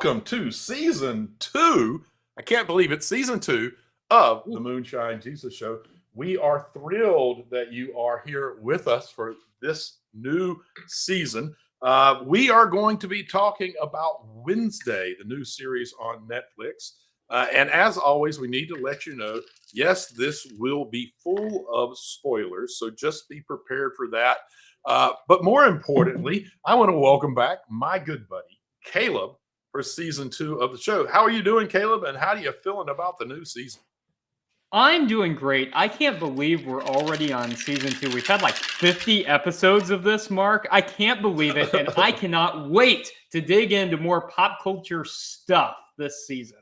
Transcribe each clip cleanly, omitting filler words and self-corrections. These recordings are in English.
welcome to season 2. I can't believe it. Season 2 of the Moonshine Jesus Show. We are thrilled that you are here with us for this new season. We are going to be talking about Wednesday, the new series on Netflix. And as always, we need to let you know, yes, this will be full of spoilers, so just be prepared for that. But more importantly, I want to welcome back my good buddy, Caleb, for season 2 of the show. How are you doing, Caleb? And how are you feeling about the new season? I'm doing great. I can't believe we're already on season 2. We've had like 50 episodes of this, Mark. I can't believe it. And I cannot wait to dig into more pop culture stuff this season.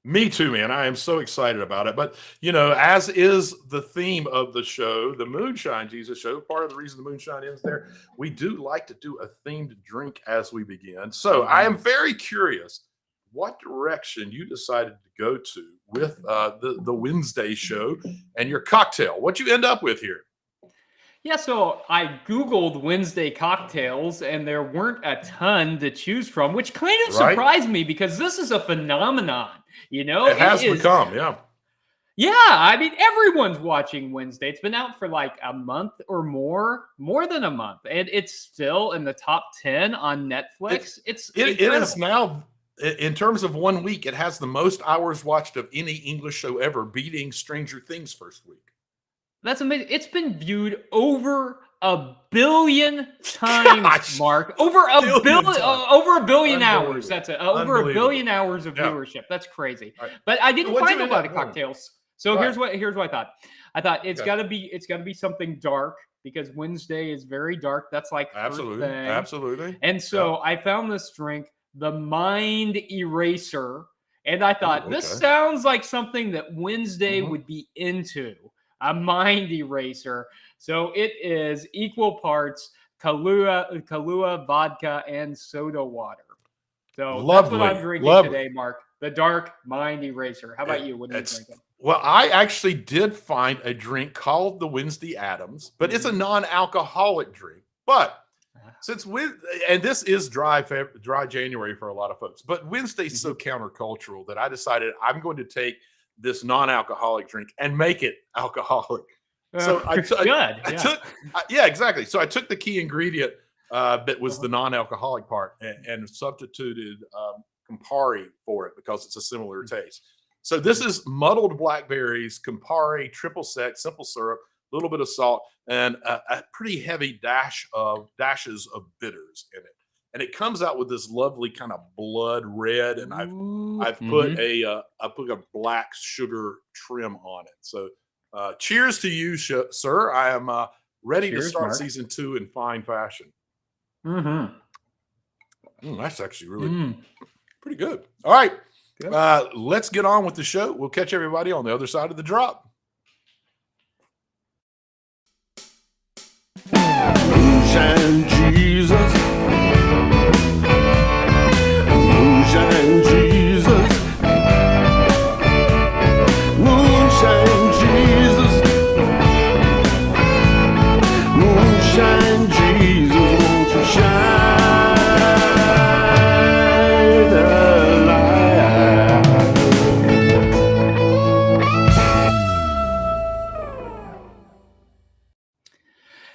Me too, man. I am so excited about it. But, you know, as is the theme of the show, the Moonshine Jesus Show, part of the reason the Moonshine ends there, we do like to do a themed drink as we begin. So I am very curious what direction you decided to go to with the Wednesday show and your cocktail. What you end up with here? Yeah, so I Googled Wednesday cocktails, and there weren't a ton to choose from, which kind of surprised me because this is a phenomenon. You know, it has become, yeah. Yeah, I mean, everyone's watching Wednesday. It's been out for like a month or more than a month, and it's still in the top 10 on Netflix. It is now, in terms of 1 week, it has the most hours watched of any English show ever, beating Stranger Things first week. That's amazing. It's been viewed over 1 billion times, Gosh, Mark. Over a billion hours. That's it. Over 1 billion hours of viewership. That's crazy. Right. But I didn't find a lot of cocktails. So here's what I thought. I thought it's gotta be something dark because Wednesday is very dark. That's like absolutely. And so I found this drink, the Mind Eraser, and I thought this sounds like something that Wednesday would be into. A Mind Eraser. So it is equal parts Kahlua vodka and soda water. So that's what I'm drinking today, Mark. The dark Mind Eraser. How about you? What are you drinking? Well, I actually did find a drink called the Wednesday Addams, but it's a non-alcoholic drink. But since and this is dry January for a lot of folks, but Wednesday's so countercultural that I decided I'm going to take this non-alcoholic drink and make it alcoholic. So exactly. So I took the key ingredient that was the non-alcoholic part and substituted Campari for it because it's a similar taste. So this is muddled blackberries, Campari, triple sec, simple syrup, a little bit of salt, and a pretty heavy dashes of bitters in it. And it comes out with this lovely kind of blood red, and I've put a black sugar trim on it. So, cheers to you, sir! I am ready to start season 2 in fine fashion. That's actually really pretty good. All right, let's get on with the show. We'll catch everybody on the other side of the drop. Moonshine Jesus. Moonshine Jesus, Moonshine Jesus, Moonshine Jesus, won't you shine a light?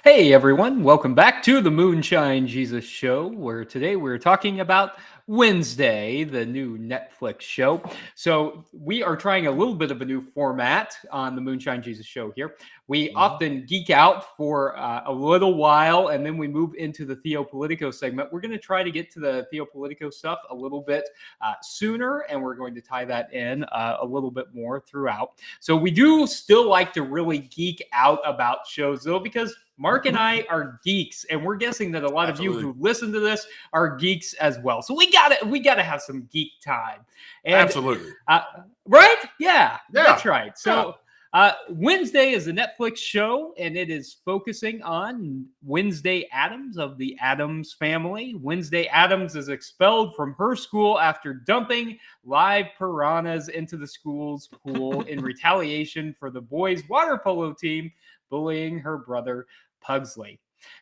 Hey everyone, welcome back to the Moonshine Jesus Show, where today we're talking about Wednesday, the new Netflix show. So we are trying a little bit of a new format on the Moonshine Jesus Show here. We often geek out for a little while, and then we move into the Theopolitico segment. We're going to try to get to the Theopolitico stuff a little bit sooner, and we're going to tie that in a little bit more throughout. So we do still like to really geek out about shows, though, because Mark and I are geeks, and we're guessing that a lot of you who listen to this are geeks as well. So we gotta have some geek time. And, absolutely. Right? Yeah, that's right. So Wednesday is a Netflix show, and it is focusing on Wednesday Addams of the Addams family. Wednesday Addams is expelled from her school after dumping live piranhas into the school's pool in retaliation for the boys' water polo team bullying her brother Pugsley.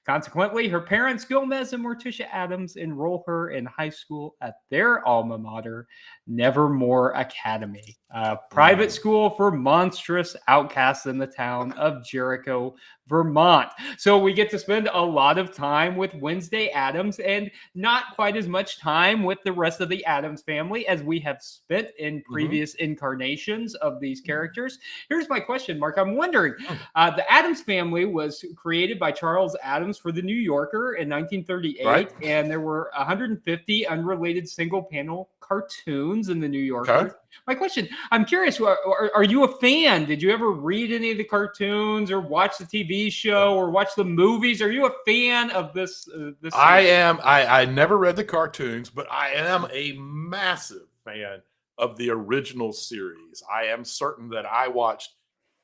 Consequently, her parents, Gomez and Morticia Adams, enroll her in high school at their alma mater, Nevermore Academy, a private school for monstrous outcasts in the town of Jericho, Vermont. So we get to spend a lot of time with Wednesday Addams and not quite as much time with the rest of the Addams family as we have spent in previous incarnations of these characters. Here's my question, Mark. I'm wondering, the Addams family was created by Charles Addams for the New Yorker in 1938, Right. and there were 150 unrelated single panel cartoons in the New Yorker. Okay. My question, I'm curious, are you a fan? Did you ever read any of the cartoons or watch the TV show or watch the movies? Are you a fan of this? I am. I never read the cartoons, but I am a massive fan of the original series. I am certain that I watched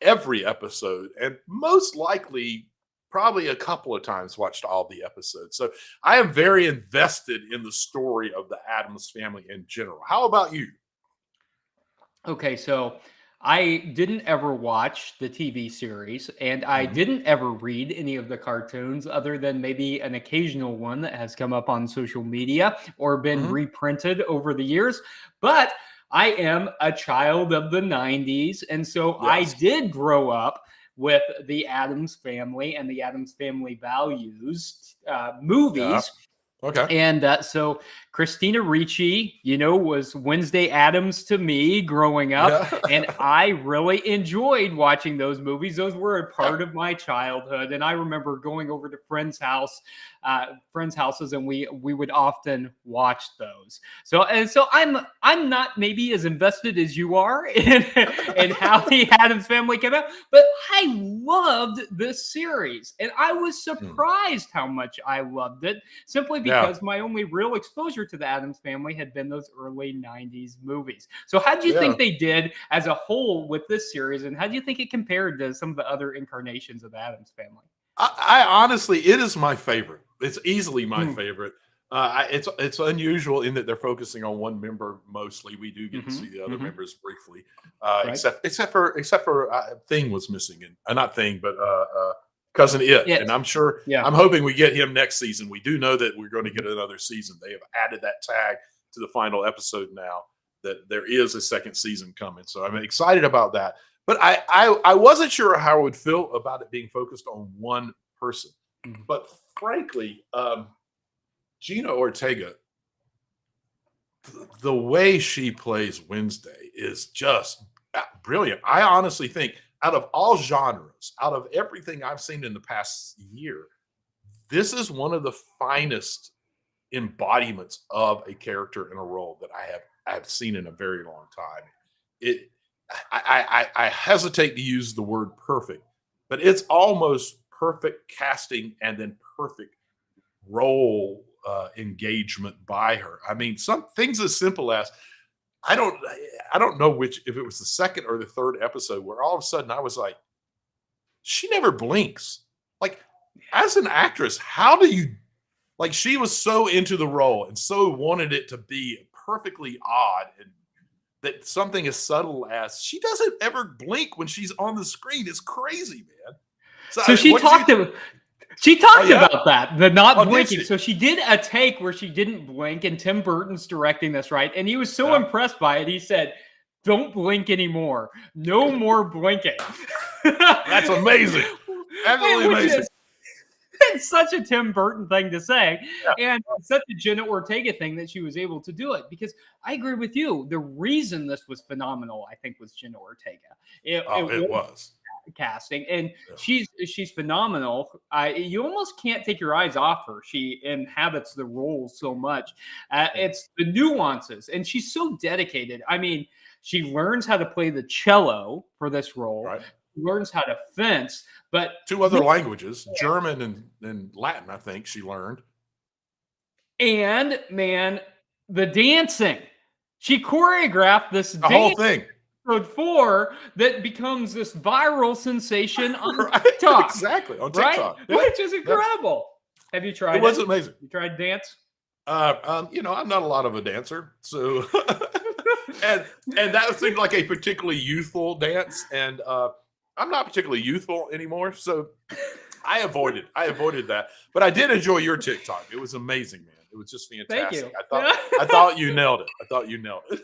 every episode and most likely probably a couple of times watched all the episodes. So I am very invested in the story of the Addams family in general. How about you? Okay, so I didn't ever watch the TV series and I didn't ever read any of the cartoons other than maybe an occasional one that has come up on social media or been reprinted over the years. But I am a child of the 90s. And so I did grow up with the Addams family and the Addams family values movies. Okay. And so Christina Ricci, was Wednesday Addams to me growing up. And I really enjoyed watching those movies. Those were a part of my childhood. And I remember going over to friends' houses, and we would often watch those. So I'm not maybe as invested as you are in how the Addams family came out, but I loved this series. And I was surprised how much I loved it, simply because my only real exposure to the Addams family had been those early 90s movies. So how do you think they did as a whole with this series, and how do you think it compared to some of the other incarnations of the Addams family? I honestly, it is my favorite. It's easily my favorite. It's unusual in that they're focusing on one member mostly. We do get to see the other members briefly, except for Thing was missing, and not Thing, but Cousin It. And I'm sure, I'm hoping we get him next season. We do know that we're going to get another season. They have added that tag to the final episode now that there is a second season coming. So I'm excited about that. But I wasn't sure how I would feel about it being focused on one person. But frankly, Gina Ortega, the way she plays Wednesday is just brilliant. I honestly think out of all genres, out of everything I've seen in the past year, this is one of the finest embodiments of a character in a role that I have seen in a very long time. I hesitate to use the word perfect, but it's almost perfect casting and then perfect role engagement by her. I mean, some things as simple as I don't know if it was the second or the third episode where all of a sudden I was like, she never blinks. Like, as an actress, how do you, like, she was so into the role and so wanted it to be perfectly odd, and that something as subtle as she doesn't ever blink when she's on the screen is crazy, man. So she talked about that, the not blinking. So she did a take where she didn't blink, and Tim Burton's directing this, right? And he was so impressed by it, he said, "Don't blink anymore. No more blinking." That's amazing. Absolutely amazing. It's such a Tim Burton thing to say, and such a Jenna Ortega thing that she was able to do it. Because I agree with you. The reason this was phenomenal, I think, was Jenna Ortega. It was casting, and she's phenomenal. You almost can't take your eyes off her. She inhabits the role so much. It's the nuances, and she's so dedicated. I mean, she learns how to play the cello for this role. Right. Learns how to fence, but 2 other languages, German and Latin, I think she learned. And man, the dancing. She choreographed this whole thing. Episode 4 that becomes this viral sensation on TikTok. Exactly, on TikTok. Right? Which is incredible. Have you tried it? It was amazing. You tried dance? I'm not a lot of a dancer, so and that seemed like a particularly youthful dance, and I'm not particularly youthful anymore, so I avoided that, but I did enjoy your TikTok. It was amazing, man. It was just Thank fantastic. you. I thought you nailed it. I thought you nailed it.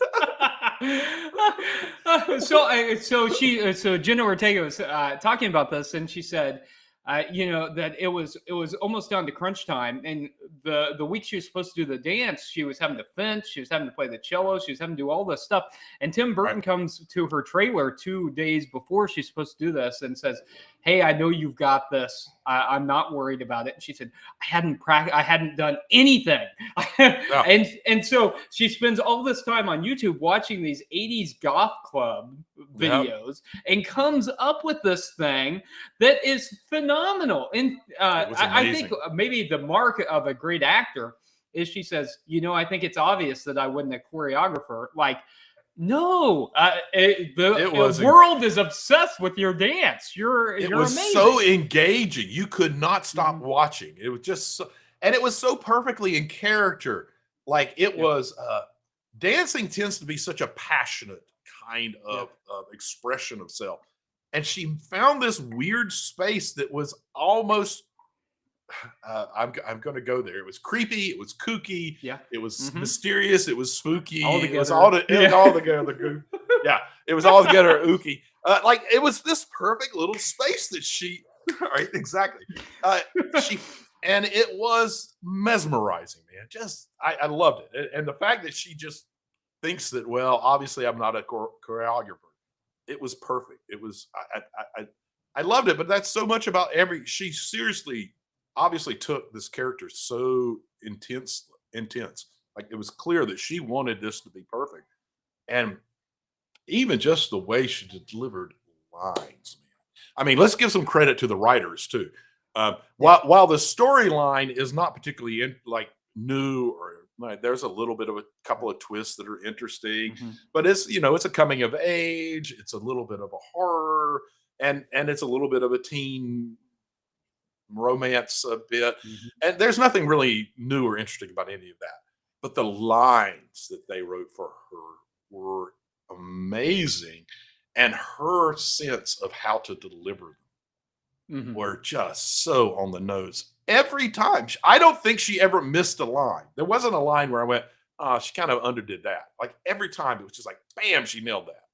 So Jenna Ortega was talking about this, and she said, that it was almost down to crunch time, and the week she was supposed to do the dance, she was having to fence, she was having to play the cello, she was having to do all this stuff, and Tim Burton Right. comes to her trailer 2 days before she's supposed to do this and says, "Hey, I know you've got this. I'm not worried about it." And she said, I hadn't done anything. Yeah. and so she spends all this time on YouTube watching these 80s goth club videos and comes up with this thing that is phenomenal. And It was I think amazing. maybe the mark of a great actor is she says, I think it's obvious that I wasn't a choreographer. Like, no, It was the world is obsessed with your dance. You're amazing. so engaging. You could not stop Mhm. watching. It was just so, and it was so perfectly in character. Like it Yep. was dancing tends to be such a passionate kind Yep. of expression of self. And she found this weird space that was almost I'm going to go there. It was creepy. It was kooky. Yeah. It was Mhm. mysterious. It was spooky. All It was together. it was all together. Yeah, it was all together ooky. Like it was this perfect little space that she, right? Exactly. She and it was mesmerizing, man. Just I loved it, and the fact that she just thinks that obviously I'm not a choreographer. It was perfect. It was I loved it, but that's so much about she seriously obviously took this character so intense. Like it was clear that she wanted this to be perfect. And even just the way she delivered lines, man. I mean, let's give some credit to the writers too. Yeah. While the storyline is not particularly new or like, there's a little bit of a couple of twists that are interesting, Mhm. but it's a coming of age, it's a little bit of a horror, and it's a little bit of a teen romance a bit. Mhm. And there's nothing really new or interesting about any of that. But the lines that they wrote for her were amazing. And her sense of how to deliver them Mhm. were just so on the nose every time. I don't think she ever missed a line. There wasn't a line where I went, oh, she kind of underdid that. Like every time it was just like, bam, she nailed that.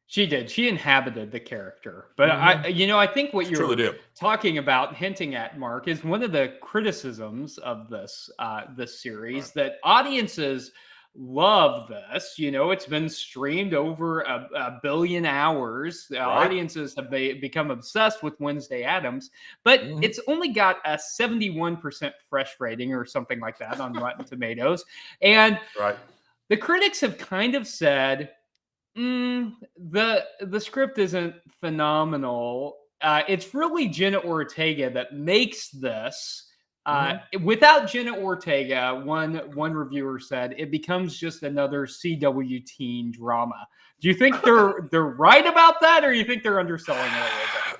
She did. She inhabited the character. But Mm-hmm. I think what She truly you're did. talking about, hinting at, Mark, is one of the criticisms of this Right. series that audiences love this. It's been streamed over a billion hours. Right. Audiences have become obsessed with Wednesday Addams, but Mm-hmm. it's only got a 71% fresh rating or something like that on Rotten Tomatoes, and Right. the critics have kind of said, the script isn't phenomenal. It's really Jenna Ortega that makes this. Mm-hmm. Without Jenna Ortega, one reviewer said it becomes just another CW teen drama. Do you think they're right about that, or you think they're underselling it a little bit?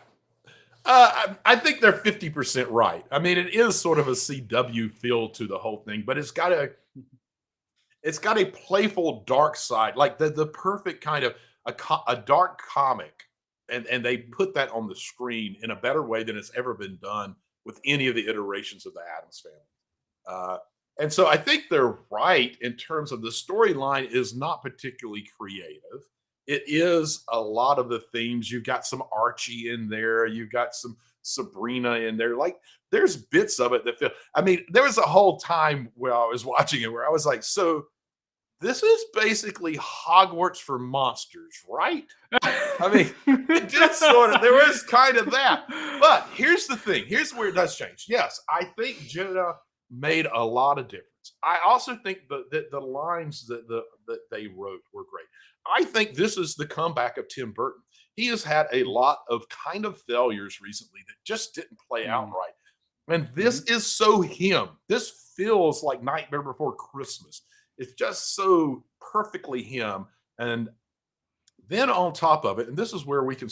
I think they're 50% right. I mean, it is sort of a CW feel to the whole thing, but it's got a playful dark side, like the perfect kind of a dark comic, and they put that on the screen in a better way than it's ever been done with any of the iterations of the Addams family. Uh, and so I think they're right in terms of the storyline is not particularly creative. It is a lot of the themes. You've got some Archie in there. You've got some Sabrina in there. Like there's bits of it that feel. I mean, there was a whole time where I was watching it where I was like, so this is basically Hogwarts for monsters, right? I mean, it did sort of, there was kind of that. But here's the thing. Here's where it does change. Yes, I think Jenna made a lot of difference. I also think that the lines that they wrote were great. I think this is the comeback of Tim Burton. He has had a lot of kind of failures recently that just didn't play out Mm, right. And this mhm. is so him. This feels like Nightmare Before Christmas. It's just so perfectly him. And then on top of it, and this is where we can.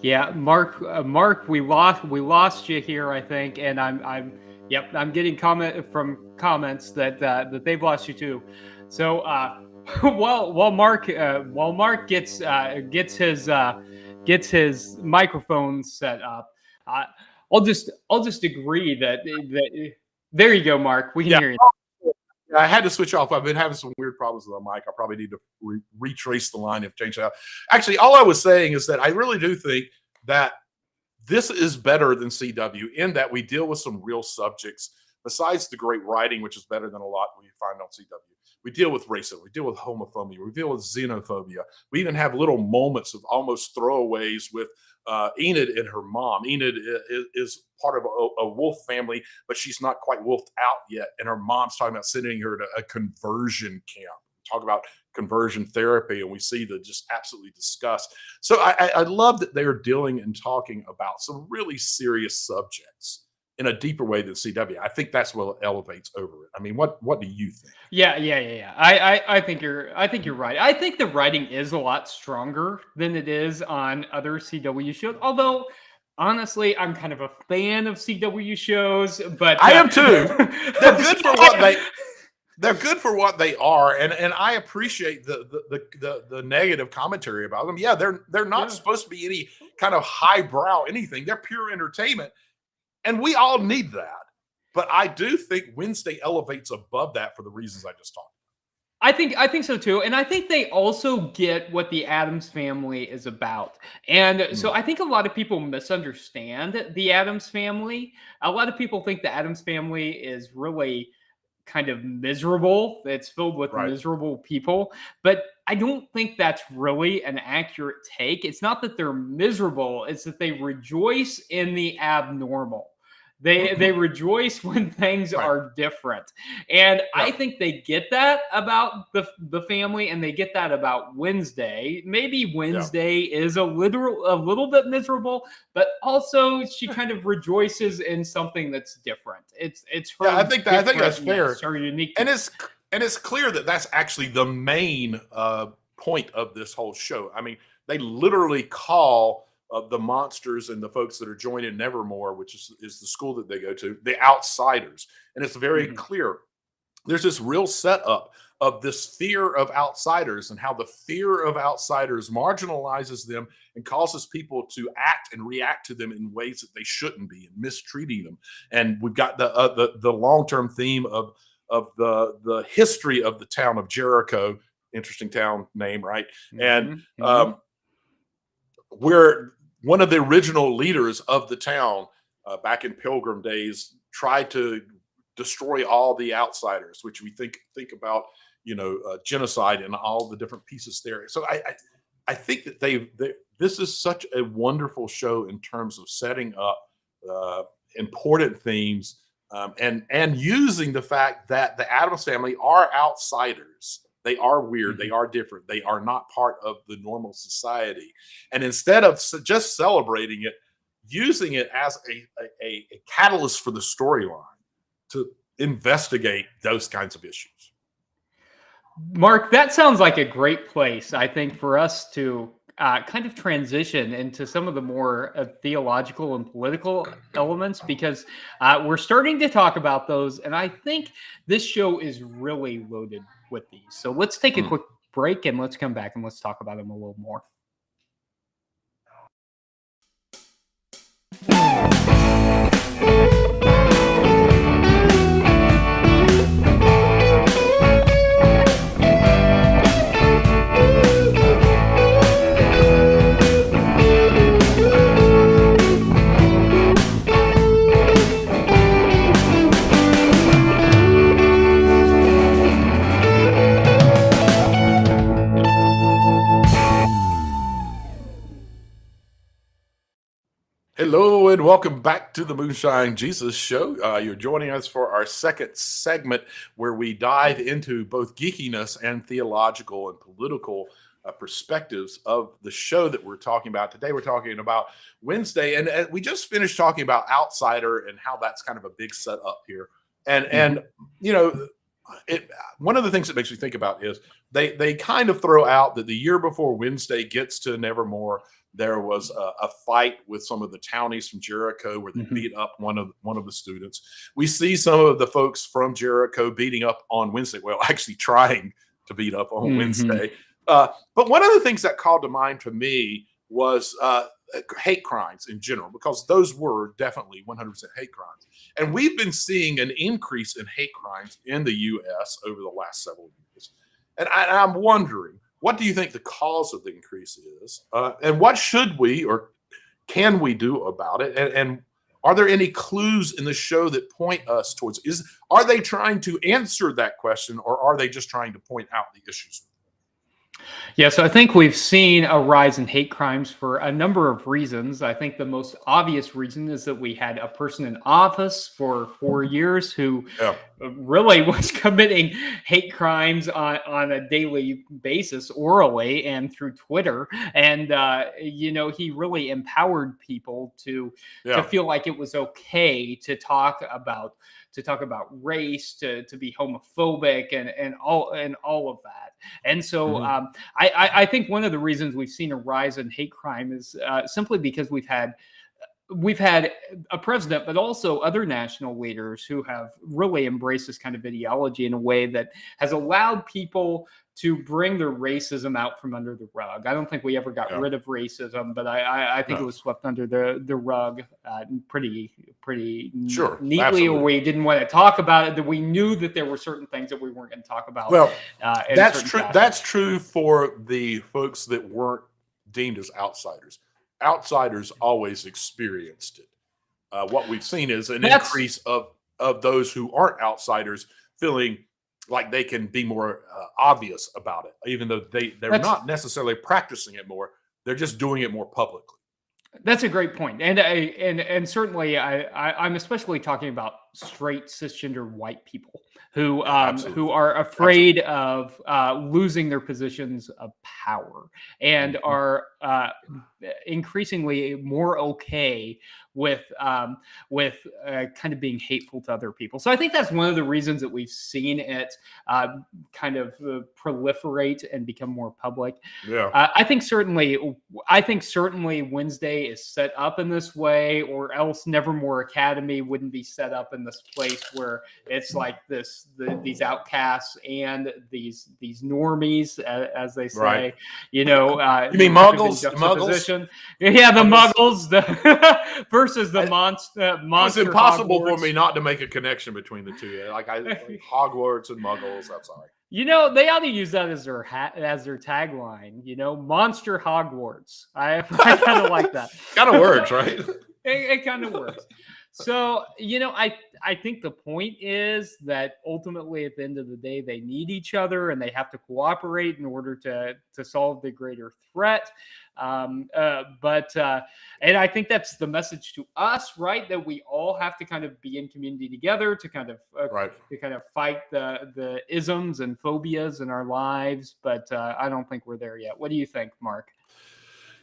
Yeah, Mark, we lost you here, I think, and yep, I'm getting comments that they've lost you too. So, while Mark gets his microphone set up, uh, I'll just agree that there you go, Mark. We can Yeah. hear you. I had to switch off. I've been having some weird problems with the mic. I probably need to retrace the line and change it out. Actually, all I was saying is that I really do think that this is better than CW in that we deal with some real subjects besides the great writing, which is better than a lot we find on CW. We deal with racism, we deal with homophobia, we deal with xenophobia. We even have little moments of almost throwaways with Enid and her mom. Enid is part of a wolf family, but she's not quite wolfed out yet. And her mom's talking about sending her to a conversion camp. Talk about conversion therapy, and we see the just absolutely disgust. So I love that they're dealing and talking about some really serious subjects in a deeper way than CW. I think that's what elevates over it. I mean, what do you think? Yeah. I think you're right. I think the writing is a lot stronger than it is on other CW shows. Although, honestly, I'm kind of a fan of CW shows, but I am too. They're good for what they're good for what they are, and I appreciate the negative commentary about them. Yeah, they're not supposed to be any kind of highbrow anything. They're pure entertainment, and we all need that. But I do think Wednesday elevates above that for the reasons I just talked I think so too, and I think they also get what the Adams family is about. And about. so I think a lot of people misunderstand the Adams family. A lot of people think the Adams family is really kind of miserable. It's filled with Right. miserable people, but I don't think that's really an accurate take. It's not that they're miserable, it's that they rejoice in the abnormal. They rejoice when things Right. are different. And I Yeah. think they get that about the family, and they get that about Wednesday. Maybe Wednesday is a little bit miserable, but also she kind of rejoices in something that's different. It's her Yeah, I think that's fair. differentness, her unique. And it's clear that that's actually the main point of this whole show. I mean, they literally call the monsters and the folks that are joining Nevermore, which is the school that they go to, the outsiders. And it's very clear. There's this real setup of this fear of outsiders and how the fear of outsiders marginalizes them and causes people to act and react to them in ways that they shouldn't be and mistreating them. And we've got the long-term theme of the history of the town of Jericho. Interesting town name, right? And where one of the original leaders of the town back in Pilgrim days tried to destroy all the outsiders, which we think about, genocide and all the different pieces there. So I think that this is such a wonderful show in terms of setting up important themes and using the fact that the Addams family are outsiders. They are weird. They are different. They are not part of the normal society. And instead of just celebrating it, using it as a catalyst for the storyline to investigate those kinds of issues. Mark, that sounds like a great place, I think, for us to kind of transition into some of the more theological and political elements, because we're starting to talk about those. And I think this show is really loaded with these. So let's take a quick break and let's come back and let's talk about them a little more. Hello and welcome back to the Moonshine Jesus Show. You're joining us for our second segment where we dive into both geekiness and theological and political perspectives of the show that we're talking about. Today we're talking about Wednesday, and we just finished talking about Outsider and how that's kind of a big setup here. And one of the things that makes me think about is they kind of throw out that the year before Wednesday gets to Nevermore, There was a fight with some of the townies from Jericho where they Mhm. beat up one of the students. We see some of the folks from Jericho beating up on Wednesday. Well, actually trying to beat up on Mhm. Wednesday. But one of the things that called to mind to me was hate crimes in general, because those were definitely 100% hate crimes. And we've been seeing an increase in hate crimes in the U.S. over the last several years. And I'm wondering, what do you think the cause of the increase is? And what should we or can we do about it? And are there any clues in the show that point us towards are they trying to answer that question, or are they just trying to point out the issues? Yeah, so I think we've seen a rise in hate crimes for a number of reasons. I think the most obvious reason is that we had a person in office for 4 years who Yeah. really was committing hate crimes on a daily basis, orally and through Twitter. And he really empowered people to Yeah. feel like it was okay to talk about race, to be homophobic, and all of that. And so Mhm. I think one of the reasons we've seen a rise in hate crime is simply because we've had a president, but also other national leaders who have really embraced this kind of ideology in a way that has allowed people to bring their racism out from under the rug. I don't think we ever got Yeah. rid of racism, but I think it No. was swept under the rug pretty Sure. neatly, or Absolutely. we didn't want to talk about it. That we knew that there were certain things that we weren't going to talk about Well, in that's certain true. fashions. That's true for the folks that weren't deemed as outsiders. Outsiders always experienced it. What we've seen is an That's increase of those who aren't outsiders feeling like they can be more obvious about it, even though they're that's not necessarily practicing it more. They're just doing it more publicly. That's a great point, and certainly I'm especially talking about straight cisgender white people Yeah, who absolutely. are Absolutely. afraid of losing their positions of power, and Mhm. are increasingly more okay with kind of being hateful to other people. So I think that's one of the reasons that we've seen it kind of proliferate and become more public. Yeah. I think certainly Wednesday is set up in this way, or else Nevermore Academy wouldn't be set up in this place where it's like these outcasts and these normies, as they Right. say, You mean typically in Muggles? Muggles? juxtaposition. Yeah, the Muggles? Muggles versus the I, it was monster impossible for Hogwarts. me not to make a connection between the two. Like Hogwarts and Muggles. I'm sorry. They ought to use that as their tagline. Monster Hogwarts. I kind of like that. Kind of works, right? It kind of works. So I think the point is that ultimately, at the end of the day, they need each other and they have to cooperate in order to solve the greater threat. And I think that's the message to us, right? That we all have to kind of be in community together to kind of Right. fight the isms and phobias in our lives. But I don't think we're there yet. What do you think, Mark?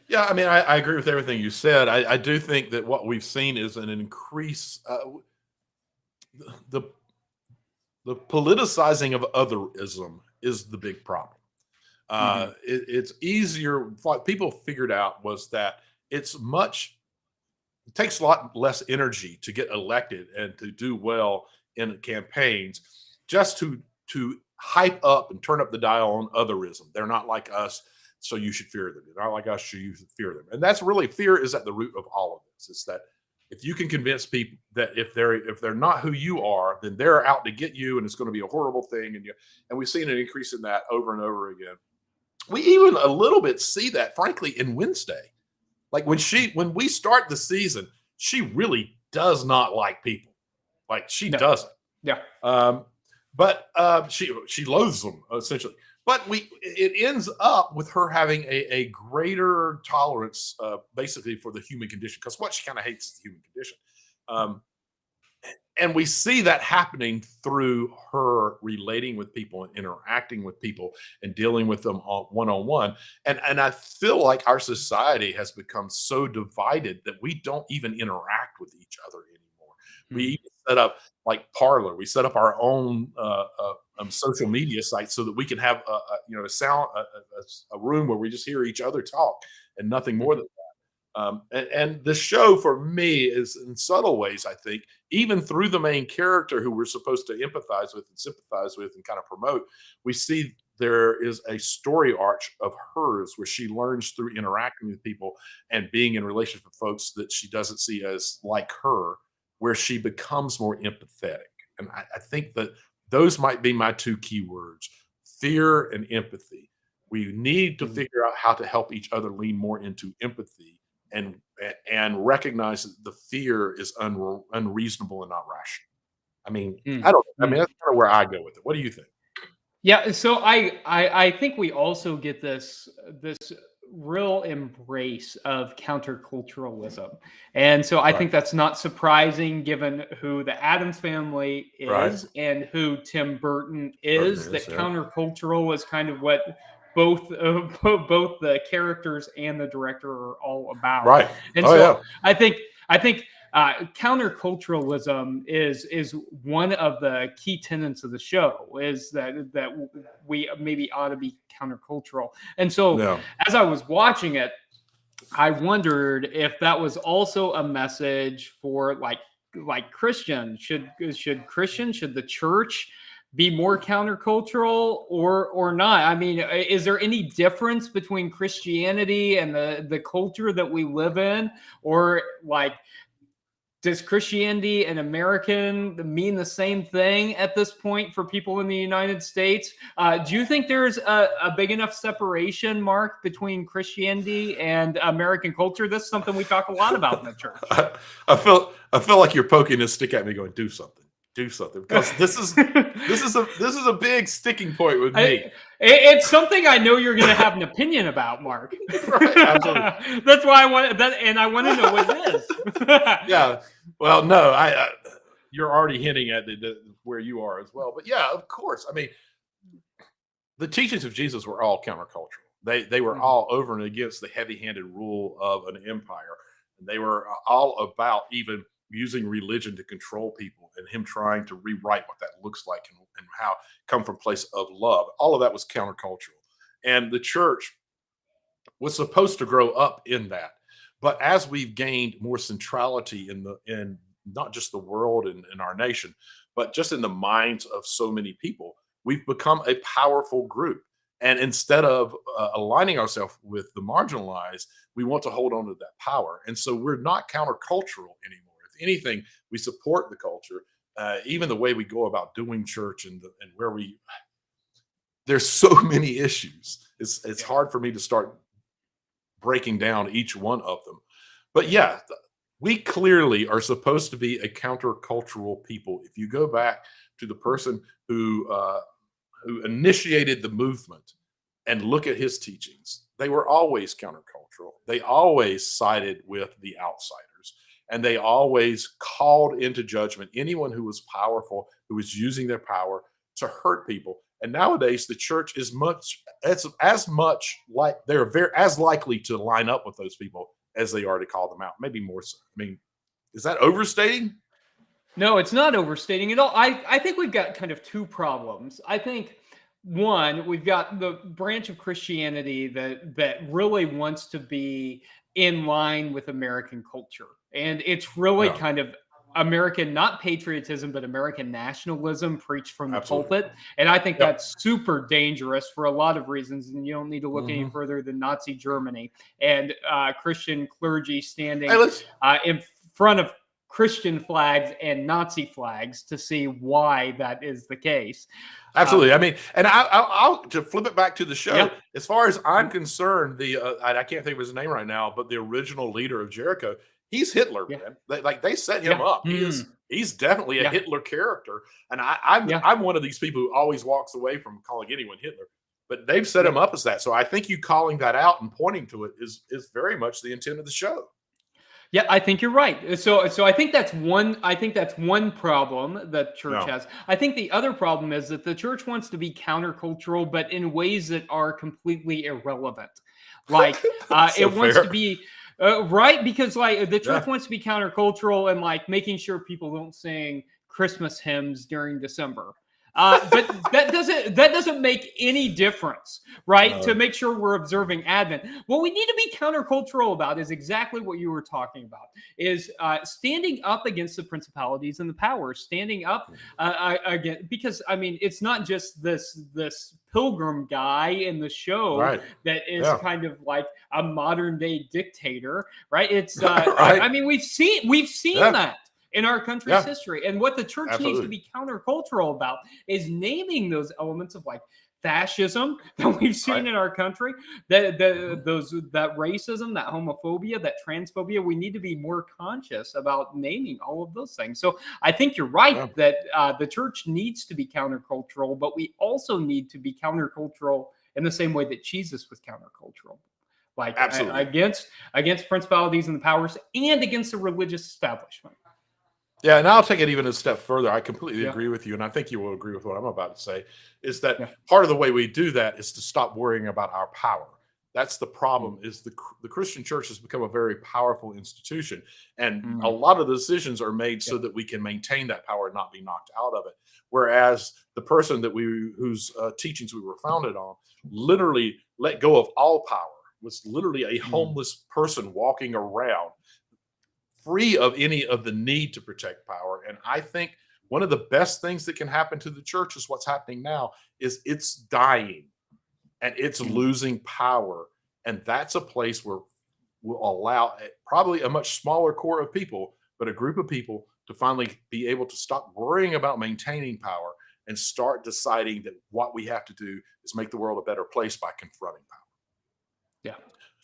Yeah, I mean, I agree with everything you said. I do think that what we've seen is an increase. The the politicizing of otherism is the big problem. Mhm. It's easier. What people figured out was that it's much. It takes a lot less energy to get elected and to do well in campaigns, just to hype up and turn up the dial on otherism. They're not like us, so you should fear them. They're not like us, so you should fear them. And that's really, fear is at the root of all of this. It's that if you can convince people that if they're not who you are, then they're out to get you, and it's going to be a horrible thing. And we've seen an increase in that over and over again. We even a little bit see that, frankly, in Wednesday. Like when we start the season, she really does not like people. Like she No. doesn't. Yeah. But she loathes them essentially. But it ends up with her having a greater tolerance, basically, for the human condition, because what she kind of hates is the human condition. Um, and we see that happening through her relating with people and interacting with people and dealing with them one on one. And I feel like our society has become so divided that we don't even interact with each other anymore. We Mhm. even set up like Parlor. We set up our own social media site so that we can have a sound a room where we just hear each other talk and nothing more Mhm. than that. And the show for me is in subtle ways, I think, even through the main character who we're supposed to empathize with and sympathize with and kind of promote, we see there is a story arch of hers where she learns through interacting with people and being in relationship with folks that she doesn't see as like her, where she becomes more empathetic. And I think that those might be my two key words: fear and empathy. We need to figure out how to help each other lean more into empathy and recognize that the fear is unreasonable and not rational. I mean, I don't. I mean, that's kind of where I go with it. What do you think? Yeah, so I think we also get this real embrace of counterculturalism, and so I Right. think that's not surprising given who the Addams family Right. is and who Tim Burton Burton is. is, That yeah. countercultural is kind of what both both the characters and the director are all about. Right. And Oh, so yeah. I think counterculturalism is one of the key tenets of the show, is that we maybe ought to be countercultural. And so Yeah. as I was watching it, I wondered if that was also a message for like Christians. Should the church be more countercultural or not? I mean, is there any difference between Christianity and the culture that we live in? Or like, does Christianity and American mean the same thing at this point for people in the United States? Do you think there's a big enough separation, Mark, between Christianity and American culture? This is something we talk a lot about in the church. I feel like you're poking a stick at me, going, "Do something, do something," because this is a big sticking point with me. It's something I know you're going to have an opinion about, Mark. Right, absolutely. That's why I want that, and I want to know what it is. Yeah. Well, no, you're already hinting at where you are as well. But yeah, of course. I mean, the teachings of Jesus were all countercultural. They were all over and against the heavy-handed rule of an empire. And they were all about even using religion to control people, and him trying to rewrite what that looks like, and how come from place of love. All of that was countercultural. And the church was supposed to grow up in that. But as we've gained more centrality in not just the world and in our nation, but just in the minds of so many people, we've become a powerful group. And instead of aligning ourselves with the marginalized, we want to hold on to that power. And so we're not countercultural anymore. If anything, we support the culture, even the way we go about doing church and where we. There's so many issues. It's hard for me to start breaking down each one of them. But yeah, we clearly are supposed to be a countercultural people. If you go back to the person who initiated the movement and look at his teachings, they were always countercultural. They always sided with the outsiders, and they always called into judgment anyone who was powerful, who was using their power to hurt people. And nowadays, the church is as much like they're as likely to line up with those people as they are to call them out. Maybe more so. I mean, is that overstating? No, it's not overstating at all. I think we've got kind of two problems. I think one, we've got the branch of Christianity that really wants to be in line with American culture, and it's really kind of American, not patriotism, but American nationalism preached from the pulpit. And I think that's super dangerous for a lot of reasons. And you don't need to look any further than Nazi Germany and Christian clergy standing in front of Christian flags and Nazi flags to see why that is the case. Absolutely. I mean, and I'll to flip it back to the show. As far as I'm concerned, I can't think of his name right now, but the original leader of Jericho, he's Hitler, man. They set him up. He's definitely a Hitler character, and I'm one of these people who always walks away from calling anyone Hitler. But they've set him up as that, so I think you calling that out and pointing to it is very much the intent of the show. Yeah, I think you're right. So I think that's one. I think that's one problem that church has. I think the other problem is that the church wants to be countercultural, but in ways that are completely irrelevant. Like it wants to be. Right, because like the church wants to be countercultural and like making sure people don't sing Christmas hymns during December. But that doesn't make any difference, right? To No. make sure we're observing Advent. What we need to be countercultural about is exactly what you were talking about: is standing up against the principalities and the powers, standing up again. Because I mean, it's not just this pilgrim guy in the show Right. that is Yeah. kind of like a modern day dictator, right? It's Right. I mean, we've seen Yeah. that in our country's Yeah. history. And what the church needs to Absolutely. be countercultural about is naming those elements of like fascism that we've seen Right. in our country, that racism, that homophobia, that transphobia. We need to be more conscious about naming all of those things. So I think you're right Yeah. that the church needs to be countercultural, but we also need to be countercultural in the same way that Jesus was countercultural, like Absolutely. against principalities and the powers and against the religious establishment. Yeah, and I'll take it even a step further. I completely Yeah. agree with you, and I think you will agree with what I'm about to say, is that Yeah. part of the way we do that is to stop worrying about our power. That's the problem, is the Christian church has become a very powerful institution, and a lot of the decisions are made so that we can maintain that power and not be knocked out of it. Whereas the person that whose teachings we were founded on literally let go of all power, was literally a homeless person walking around, free of any of the need to protect power. And I think one of the best things that can happen to the church is what's happening now, is it's dying and it's losing power. And that's a place where we'll allow probably a much smaller core of people, but a group of people to finally be able to stop worrying about maintaining power and start deciding that what we have to do is make the world a better place by confronting power. Yeah,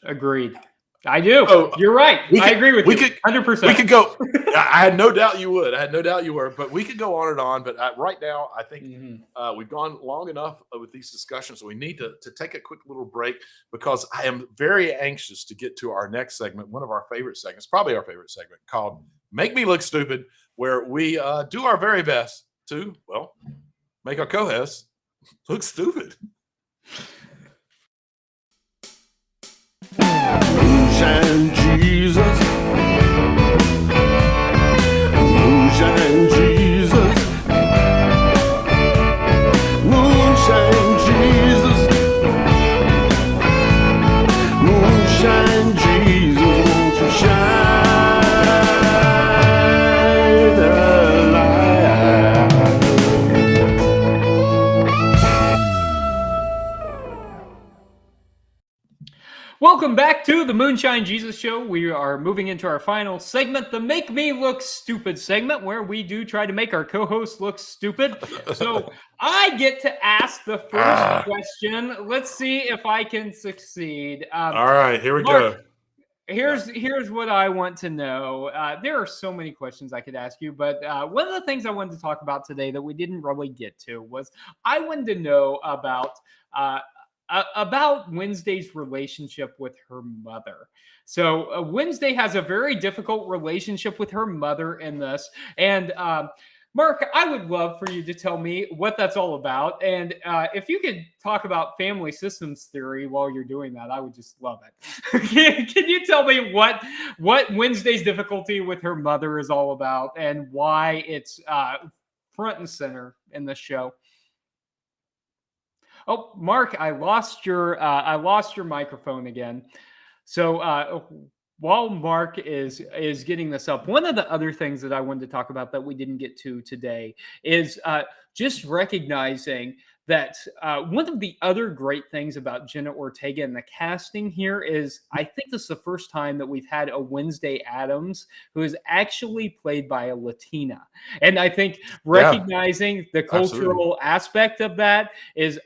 agreed. I do. So, You're right. I agree with you. We 100%. could go. I had no doubt you would. I had no doubt you were. But we could go on and on. But right now, I think we've gone long enough with these discussions. So we need to take a quick little break, because I am very anxious to get to our next segment, one of our favorite segments, probably our favorite segment, called "Make Me Look Stupid," where we do our very best to, well, make our co-hosts look stupid. Moonshine Jesus, Moonshine Jesus, Moonshine Jesus, Moonshine Jesus, won't you shine a light? Welcome back to the Moonshine Jesus Show. We are moving into our final segment, the Make Me Look Stupid segment, where we do try to make our co-hosts look stupid. So I get to ask the first question. Let's see if I can succeed. All right, here we Mark, go. Here's what I want to know. There are so many questions I could ask you, but one of the things I wanted to talk about today that we didn't really get to was I wanted to know about Wednesday's relationship with her mother. So Wednesday has a very difficult relationship with her mother in this. And Mark, I would love for you to tell me what that's all about. And if you could talk about family systems theory while you're doing that, I would just love it. Can you tell me what Wednesday's difficulty with her mother is all about, and why it's front and center in this show? Oh, Mark, I lost your microphone again. So while Mark is getting this up, one of the other things that I wanted to talk about that we didn't get to today is just recognizing that one of the other great things about Jenna Ortega and the casting here is I think this is the first time that we've had a Wednesday Addams who is actually played by a Latina. And I think recognizing the cultural aspect of that is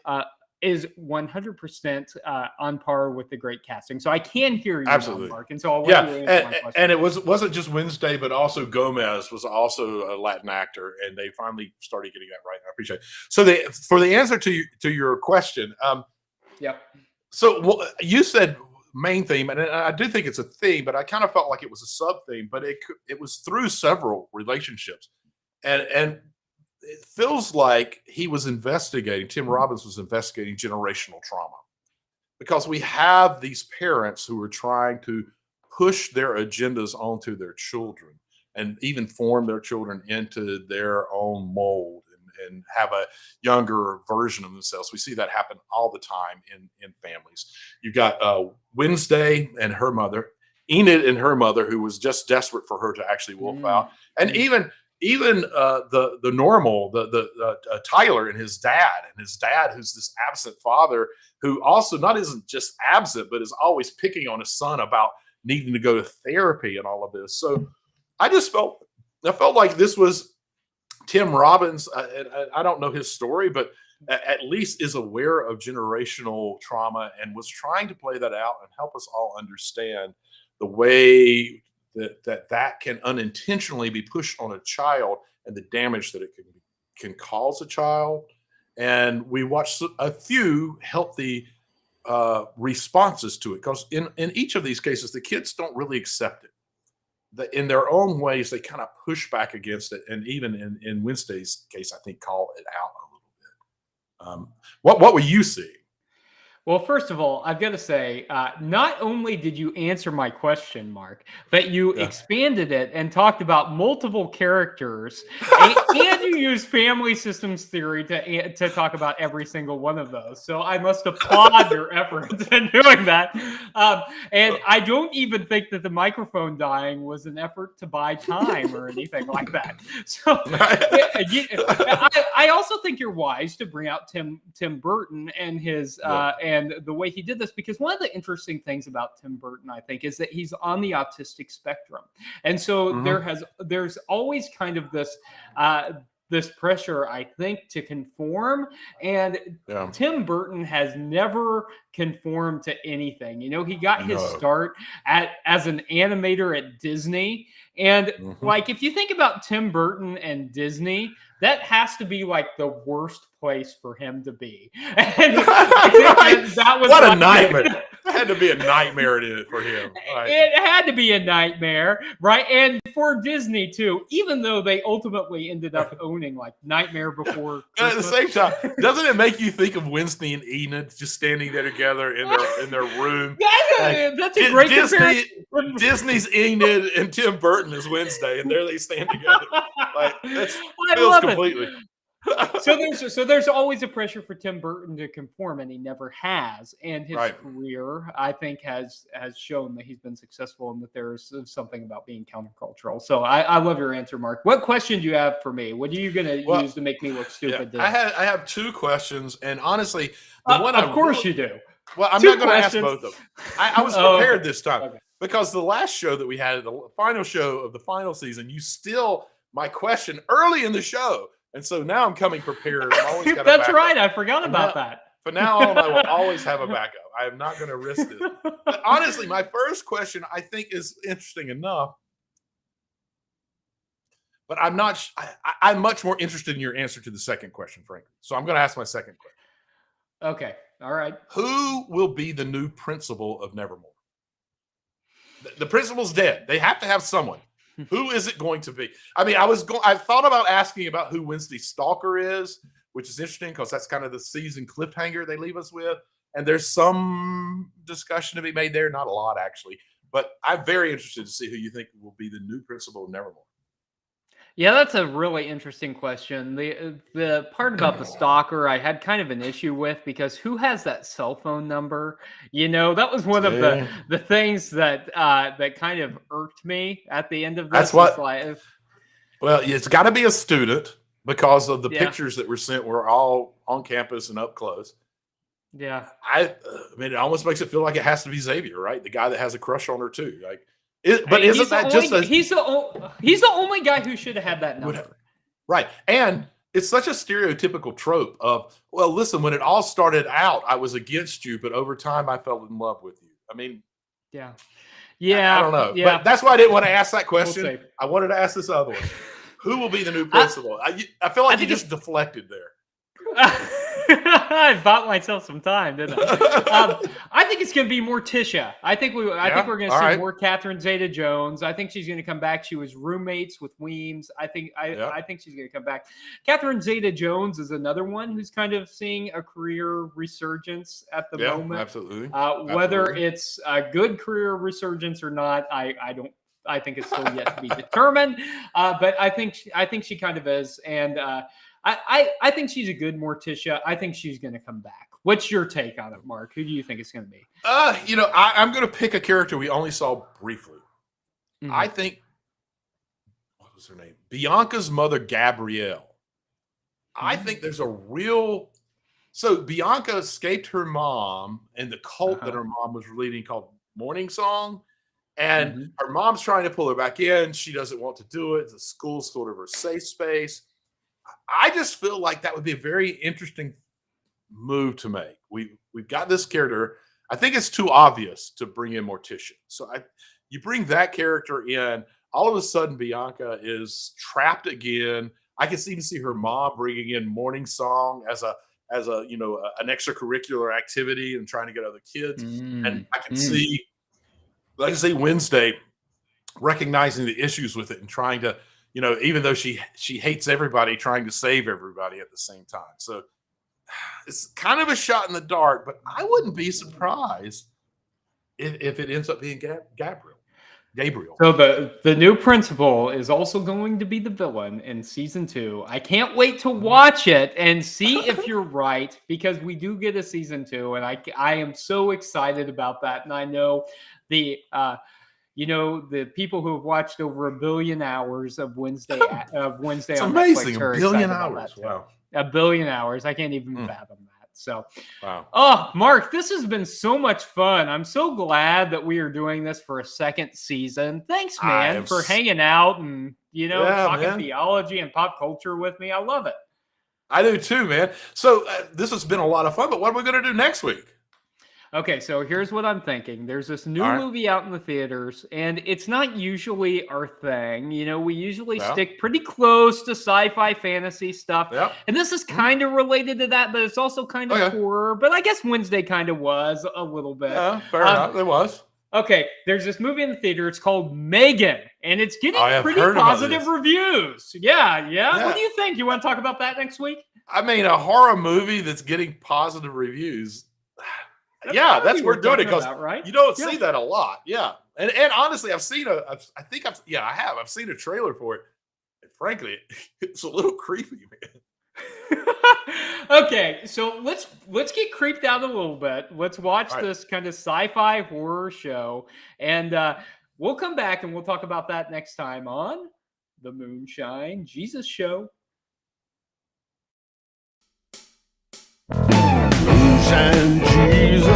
100% on par with the great casting. So I can hear you now, Mark. And so I'll let you answer my question. And it wasn't just Wednesday, but also Gomez was also a Latin actor, and they finally started getting that right. I appreciate it. So for the answer to your question, so you said main theme, and I do think it's a theme, but I kind of felt like it was a sub theme, but it was through several relationships, and it feels like Tim Robbins was investigating generational trauma, because we have these parents who are trying to push their agendas onto their children and even form their children into their own mold and have a younger version of themselves. We see that happen all the time in families. You got Wednesday and her mother, Enid and her mother, who was just desperate for her to actually wolf out, and even the normal Tyler and his dad, who's this absent father who also isn't just absent but is always picking on his son about needing to go to therapy and all of this. So I felt like this was Tim Robbins. I don't know his story, but at least is aware of generational trauma and was trying to play that out and help us all understand the way that can unintentionally be pushed on a child and the damage that it can cause a child. And we watched a few healthy responses to it, because in each of these cases, the kids don't really accept it. In their own ways, they kind of push back against it. And even in Wednesday's case, I think call it out a little bit. What were you seeing? Well, first of all, I've got to say, not only did you answer my question, Mark, but you expanded it and talked about multiple characters, and you used family systems theory to talk about every single one of those. So I must applaud your efforts in doing that. And I don't even think that the microphone dying was an effort to buy time or anything like that. So I also think you're wise to bring out Tim Burton and his and the way he did this, because one of the interesting things about Tim Burton, I think, is that he's on the autistic spectrum, and so there's always kind of this this pressure, I think, to conform. And Tim Burton has never conformed to anything. You know, he got his start as an animator at Disney. And like, if you think about Tim Burton and Disney, that has to be like the worst place for him to be. And that was what a nightmare. It had to be a nightmare for him. Right. It had to be a nightmare, right? And for Disney too, even though they ultimately ended up owning like Nightmare Before Christmas. And at the same time, doesn't it make you think of Wednesday and Enid just standing there together in their room? That's a great comparison. Disney's Enid and Tim Burton is Wednesday, and there they stand together. Like, that feels completely. So there's always a pressure for Tim Burton to conform, and he never has. And his career, I think, has shown that he's been successful, and that there's something about being countercultural. So I love your answer, Mark. What question do you have for me? What are you going to use to make me look stupid? I have two questions, and honestly, the one of course you do. Well, I'm not going to ask both of them. I was prepared this time because the last show that we had, the final show of the final season, you still my question early in the show. And so now I'm coming prepared. I'm always got That's right. I forgot about that. From now on, I will always have a backup. I am not going to risk this. But honestly, my first question, I think, is interesting enough. But I'm not. I'm much more interested in your answer to the second question, frankly. So I'm going to ask my second question. Okay. All right. Who will be the new principal of Nevermore? The principal's dead. They have to have someone. Who is it going to be? I mean, I thought about asking about who Wednesday Stalker is, which is interesting because that's kind of the season cliffhanger they leave us with. And there's some discussion to be made there. Not a lot, actually. But I'm very interested to see who you think will be the new principal of Nevermore. Yeah, that's a really interesting question. The part about the stalker I had kind of an issue with, because who has that cell phone number? You know, that was one of the things that that kind of irked me at the end of this. That's what. Well, it's got to be a student because of the pictures that were sent were all on campus and up close. Yeah, I mean, it almost makes it feel like it has to be Xavier, right? The guy that has a crush on her too, like. But isn't that just he's the only guy who should have had that number, right? And it's such a stereotypical trope of, well, listen, when it all started out, I was against you, but over time, I fell in love with you. I mean, yeah, I don't know, but that's why I didn't want to ask that question. I wanted to ask this other one: who will be the new principal? I feel like you just deflected there. I bought myself some time, didn't I? I think it's going to be more Tisha. I think we're going to see more Catherine Zeta-Jones. I think she's going to come back. She was roommates with Weems. I think she's going to come back. Catherine Zeta-Jones is another one who's kind of seeing a career resurgence at the moment. Absolutely. Whether it's a good career resurgence or not, I don't. I think it's still yet to be determined. But I think she kind of is, and I think she's a good Morticia. I think she's going to come back. What's your take on it, Mark? Who do you think it's going to be? I'm going to pick a character we only saw briefly. Mhm. I think, what was her name? Bianca's mother, Gabrielle. I think there's a real. So Bianca escaped her mom and the cult that her mom was leading called Morning Song. And her mom's trying to pull her back in. She doesn't want to do it. The school's sort of her safe space. I just feel like that would be a very interesting move to make. We've got this character. I think it's too obvious to bring in Morticia. So you bring that character in. All of a sudden, Bianca is trapped again. I can even see her mom bringing in Morning Song as an extracurricular activity and trying to get other kids. And I can see, like I say, Wednesday recognizing the issues with it and trying to, even though she hates everybody, trying to save everybody at the same time. So it's kind of a shot in the dark, but I wouldn't be surprised if it ends up being Gabriel. So the new principal is also going to be the villain in season 2. I can't wait to watch it and see if you're right, because we do get a season 2, and I am so excited about that. And I know the people who have watched over 1 billion hours of Wednesday It's on amazing. Netflix are 1 billion excited about hours. that too. Wow. 1 billion hours. I can't even fathom that. So, wow. Oh, Mark, this has been so much fun. I'm so glad that we are doing this for a second season. Thanks, man, for hanging out and, talking theology and pop culture with me. I love it. I do too, man. So this has been a lot of fun, but what are we going to do next week? Okay, so here's what I'm thinking. There's this new movie out in the theaters, and it's not usually our thing. We usually stick pretty close to sci-fi fantasy stuff. Yep. And this is kind of related to that, but it's also kind of horror. But I guess Wednesday kind of was a little bit. Yeah, fair enough. It was. Okay, there's this movie in the theater. It's called Megan, and it's getting pretty positive reviews. Yeah. What do you think? You want to talk about that next week? I mean, a horror movie that's getting positive reviews. That's we're doing it because you don't see that a lot. Yeah, and honestly, I've seen I've seen a trailer for it. And frankly, it's a little creepy, man. Okay, so let's get creeped out a little bit. Let's watch this kind of sci-fi horror show, and we'll come back and we'll talk about that next time on the Moonshine Jesus Show. Moonshine Jesus.